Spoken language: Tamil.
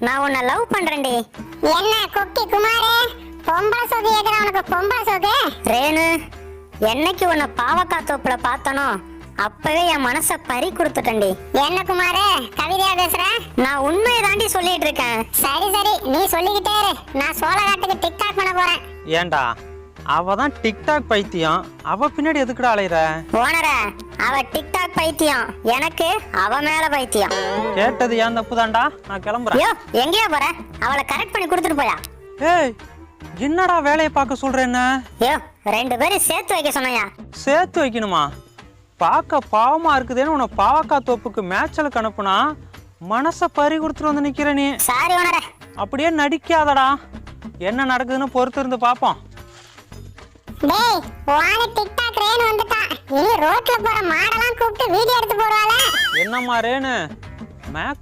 நான் உன்னை லவ் பண்றேன்டி. என்ன குட்டி குமாரே, பொம்பளை சொகு ஏக்குற உனக்கு பொம்பளை சொகு? ரேணு, என்னைக்கு உன்னை பாவக்காய் தோப்புல பார்த்தனோ அப்பவே என் மனச பறி கொடுத்துட்டேன்டி. என்ன குமாரே, கவிதையா பேசுற? நான் உண்மையை தாண்டி சொல்லிட்டு இருக்கேன். சரி சரி, நீ சொல்லிக்கிட்டே இரு. நான் சோழகாட்டுக்கு டிக்டாக் பண்ண போறேன். ஏண்டா, அவ தான் டிக்டாக் பைத்தியம், அவ பின்னாடி எதுக்குடா அலையிற? ஓனர, அவ டிக்டாக் பைத்தியம், எனக்கு அவ மேல பைத்தியம். கேட்டது ஏன் தப்பு தான்டா, நான் கிளம்புறேன். யோ, எங்கேயா போற? அவளை கரெக்ட் பண்ணி கொடுத்துட்டு போயா. ஏய், என்னடா வேலையை பார்க்க சொல்ற? என்ன யோ, 2 பேரும் சேர்த்து வைக்க சொன்னையா? சேர்த்து வைக்கணுமா? பார்க்க பாவமா இருக்குதுன்னு உன்னை பாவக்காய் தோப்புக்கு மேட்சலுக்கு அனுப்புனா மனச பறி கொடுத்துட்டு வந்து நிக்கிற நீ. சாரி ஓனர. அப்படியே நடிக்காதடா, என்ன நடக்குதுன்னு பொறுத்து இருந்து பாப்போம். டேய், வான டிக்டாக் ரேன் வந்துட்டான். இனி ரோட்ல போற மாடெல்லாம் கூப்பிட்டு வீடியோ எடுத்து போடுவாளே. என்னம்மா ரேணு, மேக்க